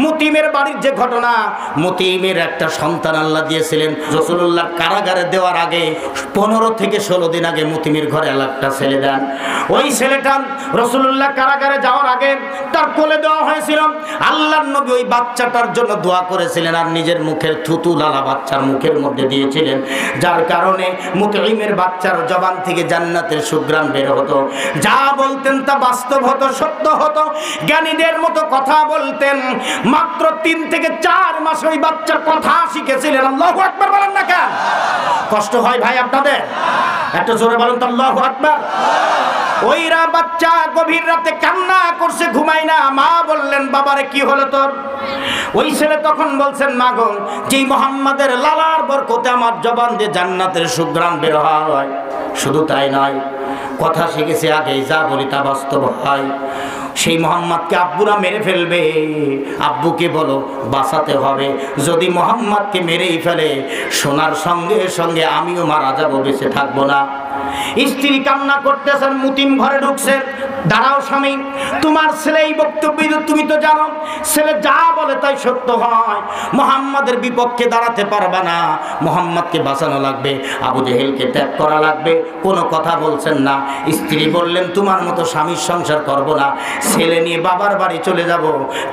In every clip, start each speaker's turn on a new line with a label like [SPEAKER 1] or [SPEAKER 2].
[SPEAKER 1] মুতিমের বাড়ির যে ঘটনা, মুতিমের একটা সন্তান আল্লাহ দিয়েছিলেন রাসূলুল্লাহ কারাগারে দেওয়ার আগে 15 থেকে 16 দিন আগে মুতিমের ঘরে আল্লাহ একটা ছেলে দেন। ওই ছেলেটা রাসূলুল্লাহ কারাগারে যাওয়ার আগে তার কোলে দেওয়া হয়েছিল। আল্লাহর নবী ওই বাচ্চাটার জন্য দোয়া করেছিলেন আর নিজের মুখের থুতু লালা বাচ্চার মুখের মধ্যে দিয়েছিলেন, যার কারণে মুতঈমের বাচ্চার জবান থেকে জান্নাতের সুঘ্রাণ বের হতো। যা বলতেন তা বাস্তব হতো, সত্য হতো, জ্ঞানীদের মতো কথা বলতেন। মাত্র 3 থেকে 4 মাস ওই বাচ্চার কথা শিখেছিলেন। আল্লাহু আকবার বলেন না কেন? কষ্ট হয় ভাই আপনাদের? একটু জোরে বলেন তো আল্লাহু আকবার। ওইরা বাচ্চা গভীর রাতে কান্না করছে, ঘুমায় না। মা বললেন, বাবারে কি হলো তোর? ওই ছেলে তখন বলছেন, মা গো, যেই মুহাম্মাদের লালার বরকতে আমার জবান দিয়ে জান্নাতের সুঘ্রাণ বের হয়, শুধু তাই নয়, কথা শিখেছে আগেই, যা বলি তা বাস্তব হয়। সেই মুহাম্মাদকে আব্বুরা মেরে ফেলবে, আব্বুকে বলো বাঁচাতে হবে। যদি মুহাম্মাদকে মেরেই ফেলে, সোনার সঙ্গে সঙ্গে আমিও মারা যাবো, বেঁচে থাকবো না। স্ত্রী কান্না করতেছেন, মুতিম ঘরে ঢুকছে। দাঁড়াও স্বামী, তোমার ছেলে এই বক্তব্য তুমি তো জানো, ছেলে যা বলে তাই সত্য হয়। মুহাম্মাদের বিপক্ষে দাঁড়াতে পারবা না, মুহাম্মাদকে বাঁচানো লাগবে, আবু জেহেলকে ত্যাগ করা লাগবে। কোনো কথা বলছেন না। স্ত্রী বললেন, তোমার মতো স্বামীর সংসার করব না, ছেলে নিয়ে বাবার বাড়ি চলে যাব।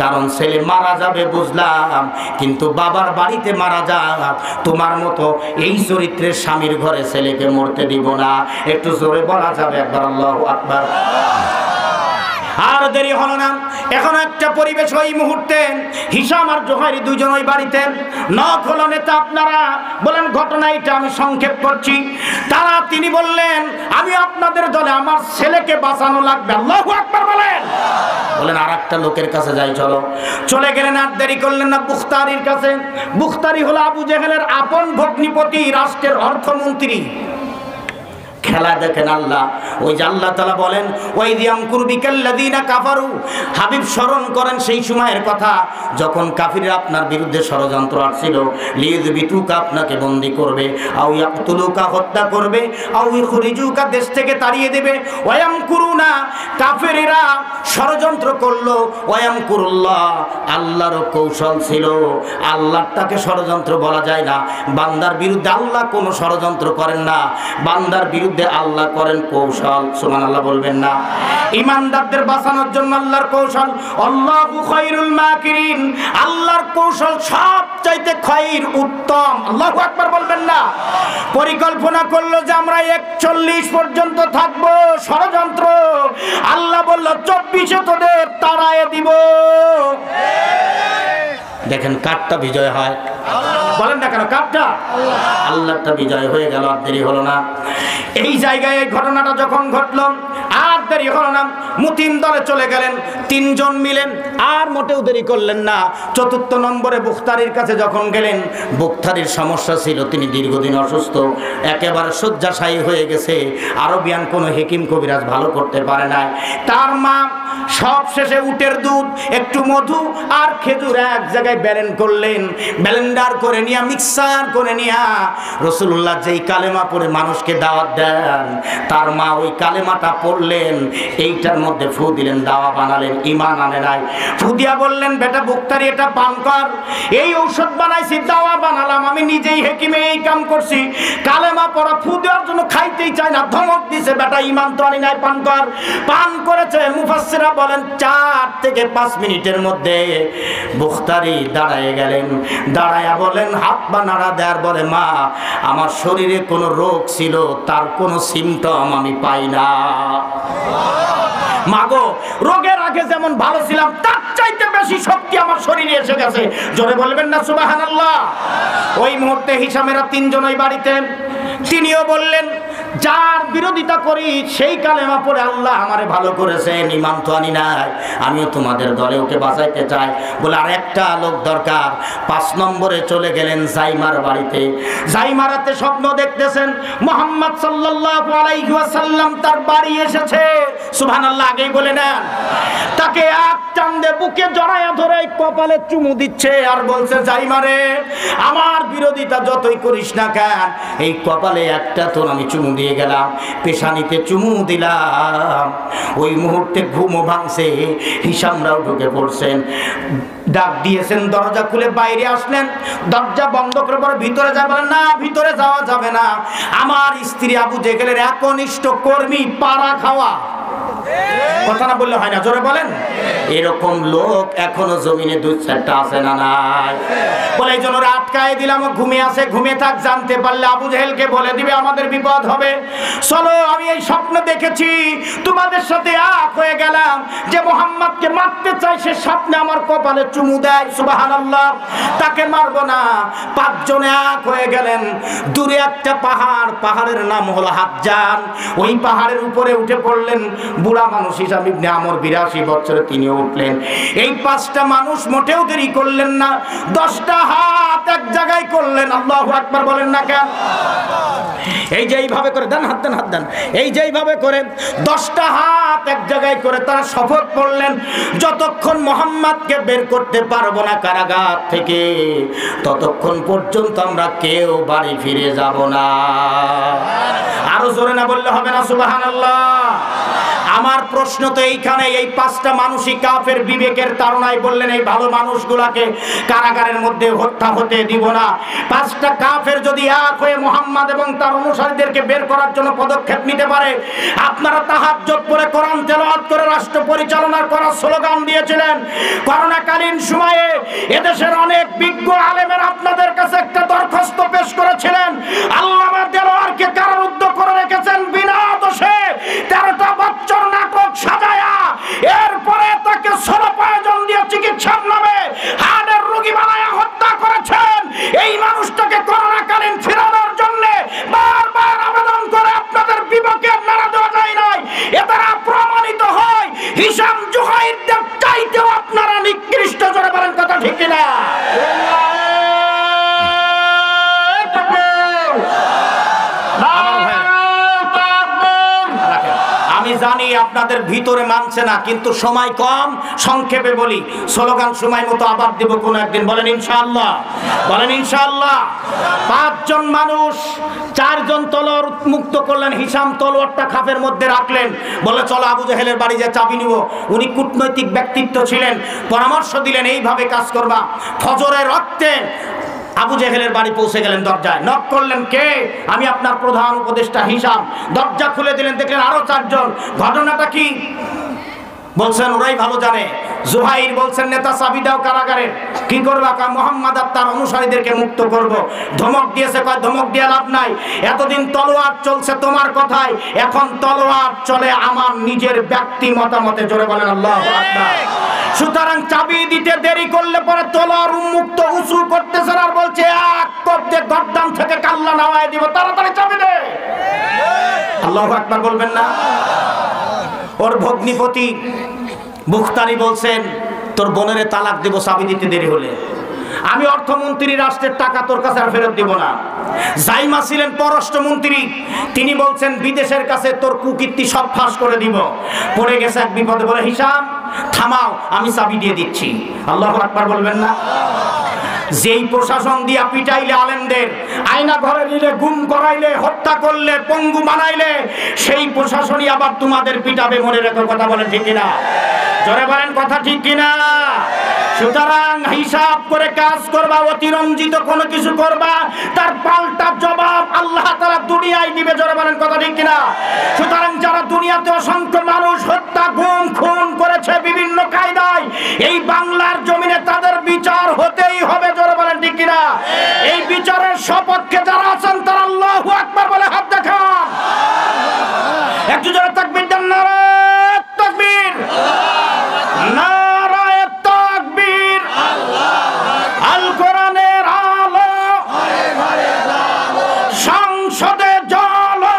[SPEAKER 1] কারণ ছেলে মারা যাবে বুঝলাম, কিন্তু বাবার বাড়িতে মারা যাক, তোমার মতো এই চরিত্রের স্বামীর ঘরে ছেলেকে মরতে দিব না। একটু জোরে বলা যাবে একবার আল্লাহু আকবার? আর দেরি হলো না, এখন একটা পরিবেশ ওই মুহূর্তে হিশাম আর জোহাইরি দুইজন ওই বাড়িতে। নখ হলো নেতা, আপনারা বলেন ঘটনা এটা আমি সংক্ষেপ করছি। তিনি বললেন, আমি আপনাদের দলে, আমার ছেলেকে বাঁচানো লাগবে। আল্লাহু আকবার বলেন। বলেন আর একটা লোকের কাছে যাই, চলো। চলে গেলেন, আর দেরি করলেন না, বুখতারির কাছে। বুখতারি হলো আবু জেহেলের আপন ভগ্নিপতি, রাষ্ট্রের অর্থমন্ত্রী। খেলা দেখেন আল্লাহ। ওই যে আল্লাহ তাআলা বলেন, ওয়াইদিয়ামকুর বিকাল্লাযিনা কাফারু, হাবিব স্মরণ করেন সেই সময়ের কথা যখন কাফিররা আপনার বিরুদ্ধে ষড়যন্ত্র আসছিল, লিইযবিতুকা, আপনাকে বন্দী করবে, আও ইয়াকতুলুকা, হত্যা করবে, আও ইখরিজুকা, দেশ থেকে তাড়িয়ে দেবে। ওয়ায়ামকুরুনা, কাফিররা ষড়যন্ত্র করলো, ওয়ায়ামকুরুল্লাহ, আল্লাহর কৌশল ছিল। আল্লাহটাকে ষড়যন্ত্র বলা যায় না। বান্দার বিরুদ্ধে আল্লাহ কোনো ষড়যন্ত্র করেন না, বান্দার বিরুদ্ধে আল্লাহ করেন কৌশল। সুবহানাল্লাহ বলবেন না? ঈমানদারদের বাঁচানোর জন্য আল্লাহর কৌশল। আল্লাহু খায়রুল মাকিরিন, আল্লাহর কৌশল সবচাইতে খায়র, উত্তম। আল্লাহু আকবার বলবেন না? পরিকল্পনা করলো যে আমরা 41 পর্যন্ত থাকবো, ষড়যন্ত্র। আল্লাহ বলল 24-এ তোদের তাড়ায়ে দিব। দেখেন কারটা বিজয় হয়? বলেন না কেন কারটা? আল্লাহটা বিজয় হয়ে গেল। আর দেরি হলো না। এই জায়গায় এই ঘটনাটা যখন ঘটলো, আর দেরি হলো না, মুতিম দলে চলে গেলেন 3 জন মিলেন। আর মোটেও দেরি করলেন না। 4 নম্বরে বুখতারির কাছে যখন গেলেন, বুখতারির সমস্যা ছিল, তিনি দীর্ঘদিন অসুস্থ, একেবারে শয্যাশায়ী হয়ে গেছে। আরবিয়ান কোনো হেকিম কবিরাজ ভালো করতে পারে না। তার মা সব শেষে উটের দুধ, একটু মধু আর খেজুর এক জায়গায় ব্যালেন্ড করলেন। ব্যালেন্ডার করে নিয়া, মিক্সার করে নিয়া রাসূলুল্লাহ যেই কালেমা পড়ে মানুষকে দাওয়াত দেন, তার মা ওই কালেমাটা পড়লেন, এইটার মধ্যে ফু দিলেন, দাওয়া বানালেন। ঈমান আনে নাই। ফু দিয়া বললেন, বেটা বুখতারি, এটা পান কর। এই ঔষধ বানাইছি, দাওয়া বানালাম, আমি নিজেই হেকিমে এই কাম করছি। কালেমা পড়া ফু দেওয়ার জন্য খাইতেই চায় না, ধমক দিছে, বেটা ঈমান তো আনি নাই, পান কর। পান করেছে। মুফাসসিররা বলেন 4 থেকে 5 মিনিটের মধ্যে বুখতারি দাঁড়ায় গেলেন। দাঁড়ায়া বলেন, হাত পা নাড়া দেয়ার বলে, মা, আমার শরীরে কোনো রোগ ছিল, তার কোনো সিমটম আমি পাই না। মাগো, রোগের আগে যেমন ভালো ছিলাম, তার চাইতে বেশি শক্তি আমার শরীরে এসে গেছে। জোরে বলবেন না সুবহানাল্লাহ? ওই মুহূর্তে হিশামেরা 3 জন ওই বাড়িতে। তিনিও বললেন, যার বিরোধিতা করি সেই কালেমা পড়ে আল্লাহ আমারে ভালো করেছেন, ঈমান তো আনি নাই, আমিও তোমাদের দলে ওকে বাঁচাইতে চাই। বলে আর একটা লোক দরকার। 5 নম্বরে চলে গেলেন জাইমার বাড়িতে। জাইমারাতে স্বপ্ন দেখতেছেন মুহাম্মদ সাল্লাল্লাহু আলাইহি ওয়াসাল্লাম তার বাড়ি এসেছে। সুবহানাল্লাহ আগেই বলে নেন। তাকে এক টান্দে বুকে জড়ায়া ধরে কপালে চুমু দিচ্ছে আর বলছে, জাইমারে, আমার বিরোধিতা যতই করিস না কেন, এই কপালে একটা তোর আমি চুমু দিয়ে গেলাম, পেশানিতে চুমু দিলাম। ওই মুহূর্তে ঘুমও ভাঙছে, হিশামরাও ঢুকে পড়ছেন। ডাক দিয়েছেন, দরজা খুলে বাইরে আসলেন, দরজা বন্ধ করে পরে ভিতরে যাবেন না, ভিতরে যাওয়া যাবে না, আমার স্ত্রী আবু জেহেলের একনিষ্ঠ কর্মী পাড়া খাওয়া, কথা না বললে হয় না, জোরে বলেন। এরকম লোক এখনো জমিনে 2-4টা আছে না নাই? বলে এই জন্য আটকায় দিলাম, ঘুমিয়ে আছে, ঘুমিয়ে থাক, জানতে পারলে আবু জেহেলকে বলে দিবে আমাদের বিপদ হবে। চলো, আমি এই স্বপ্ন দেখেছি, তোমাদের সাথে এক হয়ে গেলাম, যে মুহাম্মদকে মারতে চাই সে স্বপ্নে আমার কপালে চুমু দেয়, সুবহানাল্লাহ, তাকে মারবো না। 5 জন এক হয়ে গেলেন। দূরে একটা পাহাড়, পাহাড়ের নাম হলো হাজ্জান, ওই পাহাড়ের উপরে উঠে পড়লেন বুড়া মানুষ হিসাব ইবনে আমর, 82 বছরে তিনিও উঠলেন। এই 5টা মানুষ মোটেও দেরি করলেন না, 10টা হাত এক জায়গায় করলেন, আল্লাহু আকবার বলেন না কেন? এই যে এইভাবে করে দেন, হাত দেন, হাত দেন, এই যে এইভাবে করে 10টা হাত এক জায়গায় করে তারা শপথ করলেন, যতক্ষণ মুহাম্মদকে বের করতে পারবো না কারাগার থেকে, ততক্ষণ পর্যন্ত আমরা কেউ বাড়ি ফিরে যাব না। আরো জোরে না বললে হবে না, সুবহানাল্লাহ। আমার প্রশ্ন তো এইখানে, এই 5টা মানুষই কাফের বিবেকের তাড়নায় বললেন এই ভালো মানুষগুলাকে কারাগারের মধ্যে হত্যা হতে দিব না। 5টা কাফের যদি এক হয়ে মুহাম্মদ এবং তার অনুসারীদেরকে বের করার জন্য পদক্ষেপ নিতে পারে, আপনারা তাহাজ্জুদ পড়ে কোরআন তেলাওয়াত করে রাষ্ট্র পরিচালনা করার স্লোগান দিয়েছিলেন। করোনাকালীন সময়ে এদেশের অনেক বিজ্ঞ আলেমের আপনাদের কাছে একটা দরখাস্ত পেশ করেছিলেন, আল্লামা দেলোয়ারকে কারারুদ্ধ করে রেখেছেন বিনা দোষে, 13টা বছর নাটক সাজায়া, এরপরে তাকে সরপায়জন দিয়ে চিকিৎসার নামে হার্টের রোগী বানায়া হত্যা করেছেন। এই মানুষটাকে করোনাকালীন ফেরানোর জন্য বারবার আবেদন করে আপনাদের বিবেকের নাড়া দেওয়া যায় নাই। এ দ্বারা প্রমাণিত হয় হিশাম জুহাইরদের চাইতেও আপনারা নিকৃষ্ট, জোরে বলেন কথা ঠিক কিনা? আমি জানি আপনাদের ভিতরে মানছে না, কিন্তু সময় কম, সংক্ষেপে বলি, স্লোগান সময় মতো আবার দেব কোন একদিন, বলেন ইনশাআল্লাহ, বলেন ইনশাআল্লাহ। 5 জন মানুষ, 4 জন তলোয়ার মুক্ত করলেন, হিশাম তলোয়ারটা খাপের মধ্যে রাখলেন, বলে চলো আবু জেহেলের বাড়ি যে চাবি নিব। উনি কূটনৈতিক ব্যক্তিত্ব ছিলেন, পরামর্শ দিলেন এইভাবে কাজ করবা। ফজরের রক্তে আবু জেহেলের বাড়ি পৌঁছে গেলেন, দরজায় নক করলেন, কে? আমি আপনার প্রধান উপদেষ্টা হিশাম। দরজা খুলে দিলেন, দেখলেন আরো 4 জন। ঘটনাটা কি বলছেন ওরাই ভালো জানে। জুহাইর বলছেন, নেতা চাবি দাও কারাগারের। কি করবা? কয় মুহাম্মদ আর তার অনুসারীদেরকে মুক্ত করব। ধমক দিয়েছে, কয় ধমক দিয়ে লাভ নাই, এতদিন তলোয়ার চলছে তোমার কথায়, এখন তলোয়ার চলে আমার নিজের ব্যক্তি মতামতে, জোরে বলেন আল্লাহু আকবার। সুতরাং চাবি দিতে দেরি করলে পরে তলোয়ার উন্মুক্ত উঁচু করতেছে আর বলছে এক কবজে গর্দান থেকে কাল্লা নামায় দিব, তাড়াতাড়ি চাবি দে। আল্লাহু আকবার বলবেন না? ওর ভগ্নিপতি বুখতারি বলছেন, তোর বোনের তালাক দেব চাবি দিতে দেরি হলে। আমি অর্থমন্ত্রী, রাষ্ট্রের টাকা তোর কাছে আর ফেরত দিব না। জাইমা ছিলেন পররাষ্ট্রমন্ত্রী, তিনি বলছেন বিদেশের কাছে তোর কুকীর্তি সব ফাঁস করে দিব। পড়ে গেছে এক বিপদে, বলে হিশাম থামাও, আমি চাবি দিয়ে দিচ্ছি। আল্লাহু আকবার বলবেন না? যেই প্রশাসন দিয়া পিটাইলে আলেমদের, আয়না ঘরে নিলে, গুম করাইলে, হত্যা করলে, পঙ্গু বানাইলে, সেই প্রশাসনই আবার তোমাদের পিটাবে, মনে রেখো, কথা বলেন ঠিক কিনা? জোরে বলেন কথা ঠিক কিনা? সুতরাং হিসাব করে কাজ করবা, অতিরঞ্জিত কোনো কিছু করবা, তার পাল্টা জবাব আল্লাহ তাআলা দুনিয়ায় দিবে, জোরে বলেন কথা ঠিক কিনা? সুতরাং যারা দুনিয়াতে অসংখ্য মানুষ হত্যা, গুম, খুন করেছে বিভিন্ন কায়দায়, এই বাংলার জমিনে তাদের বিচার হতেই হবে, জোরে বলেন ঠিক কিনা? এই বিচারের সপক্ষে যারা আছেন তারা আল্লাহু আকবার বলে হাত দেখান। একটু জোরে তাকবীর দেন, নারায়ে তাকবীর, নারায়ে তাকবীর। আল কোরআনের আলো সংসদে জ্বলো,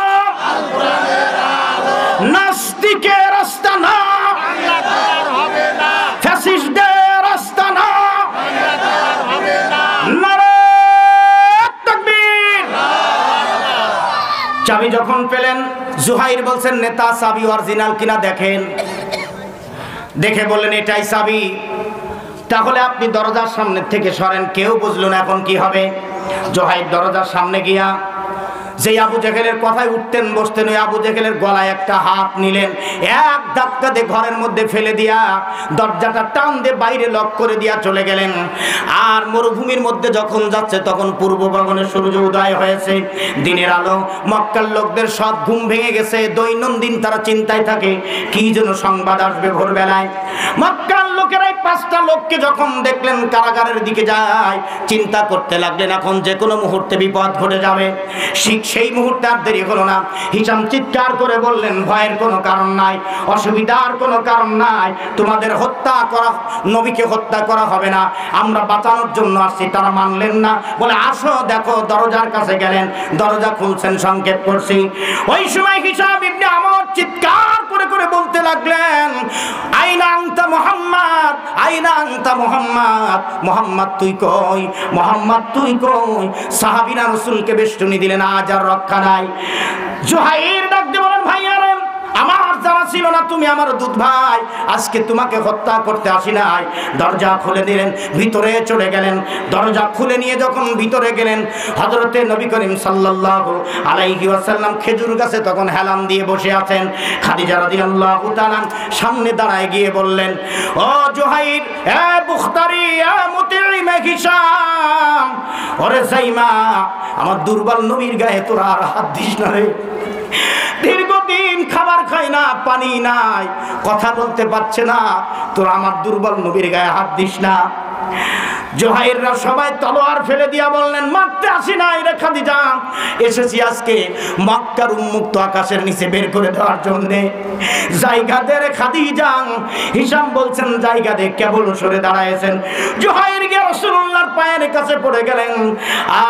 [SPEAKER 1] নাস্তিকের আস্তানা, ফ্যাসিস্টদের আস্তানা, নারায়ে তাকবীর। চাবি যখন পেলেন, জুহাইর বলছেন, নেতা চাবি অরিজিনাল কিনা দেখেন। দেখে বললেন এটাই চাবি। তাহলে আপনি দরজার সামনে থেকে সরেন। কেউ বুঝলো না এখন কি হবে। জুহাইর দরজার সামনে গিয়া যে আবু জেহেলের কথায় উঠতেন বসতেন, ওই আবু জেহেলের গলায় একটা হাত নিলেন, এক ধাক্কাতে ঘরের মধ্যে ফেলে দিয়া দরজাটা টান দিয়ে বাইরে লক করে দিয়া চলে গেলেন। আর মরুভূমির মধ্যে যখন যাচ্ছে তখন পূর্ব গগনে সূর্য উদয় হয়েছে, দিনের আলো। মক্কার লোকদের সব ঘুম ভেঙে গেছে, দৈনন্দিন তারা চিন্তায় থাকে কি যেন সংবাদ আসবে ভোরবেলায়। মক্কার লোকেরাই 5টা লোককে যখন দেখলেন কারাগারের দিকে যায়, চিন্তা করতে লাগলেন এখন যে কোনো মুহূর্তে বিপদ ঘটে যাবে। ঠিক সেই মুহূর্তে আর দেরি হলো না, হিশাম চিৎকার করে বললেন ভয়ের কোনো কারণ নাই, অসুবিধার কোনো কারণ নাই, তোমাদের হত্যা করা, নবীকে হত্যা করা হবে না, আমরা বাঁচানোর জন্য আসছি। তারা মানলেন না, বলে আসো দেখো। দরজার কাছে গেলেন, দরজা খুলছেন, সংকেত করছি। ওই সময় হিশাম ইবনে আমর চিৎকার করে করে বলতে লাগলেন আইনা আনতা মুহাম্মদ, আইনা আনতা মুহাম্মদ, মুহাম্মদ তুই কই, মুহাম্মদ তুই কই। সাহাবীরা রাসূলকে বেষ্টনী দিলেন, আজ আর রক্ষা নাই। জুহাইর ডাক দিয়ে বলেন ভাইয়ারে, আমার জানা ছিল না তুমি আমার দুধ ভাই, আজকে তোমাকে হত্যা করতে আসি নাই। দরজা খুলে দিলেন, ভিতরে চলে গেলেন। দরজা খুলে নিয়ে যখন ভিতরে গেলেন, হযরতে নবী করিম সাল্লাল্লাহু আলাইহি ওয়াসাল্লাম খেজুর গাছে তখন হেলান দিয়ে বসে আছেন। খাদিজা রাদিয়াল্লাহু তাআলা সামনে দাঁড়ায় গিয়ে বললেন, ও জুহাইর, এ বুখতারি, এ মুতিঈম, হিশাম, ওরে যাইমা, আমার দুর্বল নবীর গায়ে তোরা আর হাত দিস না রে। দীর্ঘদিন খাবার খায় না, পানি নাই, কথা বলতে পারছে না, তোরা আমার দুর্বল নবীর গায়ে হাত দিস না। জোহাইররা সবাই তলোয়ার ফেলে দিয়া বললেন, মারতে আসি নাই রে খাদিজা, এসেছি আজকে মক্কার উন্মুক্ত আকাশের নিচে বের করে দেওয়ার জন্যে। জায়গা দে রে খাদিজা। হিশাম বলছেন জায়গা দে, কেবল সরে দাঁড়ায়েছেন। জোহাইর গিয়ে রাসূলুল্লাহর পায়ের কাছে পড়ে গেলেন।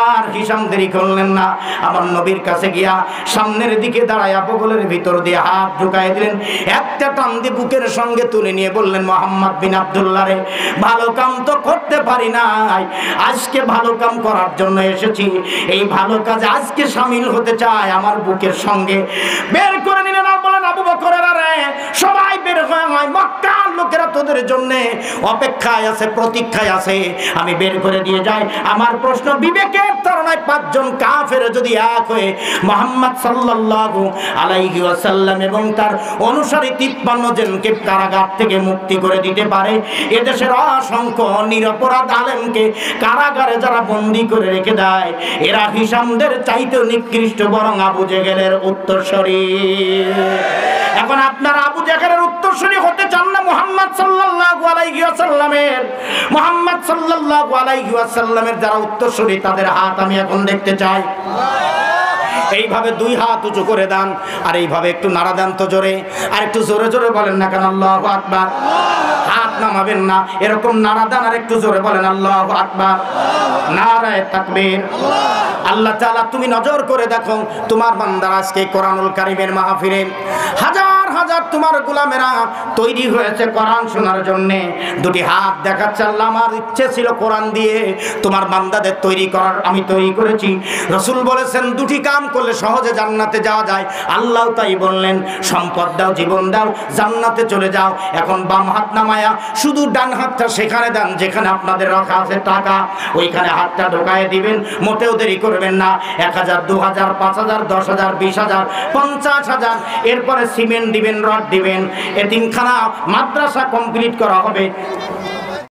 [SPEAKER 1] আর হিশাম দেরি করলেন না, আমার নবীর কাছে গিয়া সামনের দিকে দাঁড়ায়া বগলের ভিতর দিয়ে হাত ঢুকাই দিলেন। একটা টান দিয়ে বুকের সঙ্গে তুলে নিয়ে বললেন, মুহাম্মদ বিন আব্দুল্লাহ রে, ভালো কাম তো করতে পারি নাই, আজকে ভালো কাম করার জন্য এসেছি। এই ভালো কাজে আজকে শামিল হতে চাই আমার বুকের সঙ্গে। বের করে নিলেন। আর বলেন, আবু বকরেরা রে, সবাই বের হয়ে হয়, মক্কার লোকেরা তোদের জন্য অপেক্ষায় আছে, প্রতীক্ষায় আছে, আমি বের করে দিয়ে যাই। আমার প্রশ্ন, বিবেকের তাড়নায় 5 জন কাফের যদি এক হয়ে মুহাম্মদ সাল্লাল্লাহু আলাইহি ওয়াসাল্লাম এবং তার অনুসারী 53 জনকে কারাগার থেকে মুক্তি করে দিতে পারে, এদেশের অসংখ্য নিরপরাধ আলেমকে কারাগারে যারা বন্দী করে রেখে দেয়, এরা হিশামদের চাইতে নিকৃষ্ট, বরং আবু জেহেলের উত্তরসূরি। এখন আপনারা আবু জেহেলের উত্তরসূরি হতে চান না মুহাম্মদ সাল্লাল্লাহু আলাইহি ওয়াসাল্লামের? মুহাম্মদ সাল্লাল্লাহু আলাইহি ওয়াসাল্লামের যারা উত্তরসূরি, তাদের হাত আমি এখন দেখতে চাই। এইভাবে 2 হাত উঁচু করে দেন, আর এইভাবে একটু নাড়া দেন তো জোরে, আর একটু জোরে জোরে বলেন না কেন আল্লাহু আকবার। হাত নামাবেন না, এরকম নাড়া দেন, আর একটু জোরে বলেন আল্লাহু আকবার, নারায়ে তাকবীর। আল্লাহ তাআলা তুমি নজর করে দেখো, তোমার বান্দারা আজকে কোরআনুল কারীমের মাহফিলে হাজার হাজার তোমার গোলামেরা তৈরি হয়েছে কোরআন শোনার জন্য। 2টি হাত দেখাচ্ছে, আল্লাহ আমার ইচ্ছে ছিল কোরআন দিয়ে তোমার বান্দাদের তৈরি করার, আমি তৈরি করেছি। রাসূল বলেছেন 2টি কাম করলে সহজে জান্নাতে যাওয়া যায়। আল্লাহ তাই বললেন, সম্পদ দাও, জীবন দাও, জান্নাতে চলে যাও। এখন বাম হাত নামায়া শুধু ডান হাতটা সেখানে দেন যেখানে আপনাদের রাখা আছে টাকা, ওইখানে হাতটা ঢোকায় দিবেন। মোটেও দেরি করবেন না। 1000, 2000, 5000, 10000, 20000, 50000, এরপরে সিমেন্ট দিবেন, রড দিবেন। এতিমখানা, মাদ্রাসা কমপ্লিট করা হবে।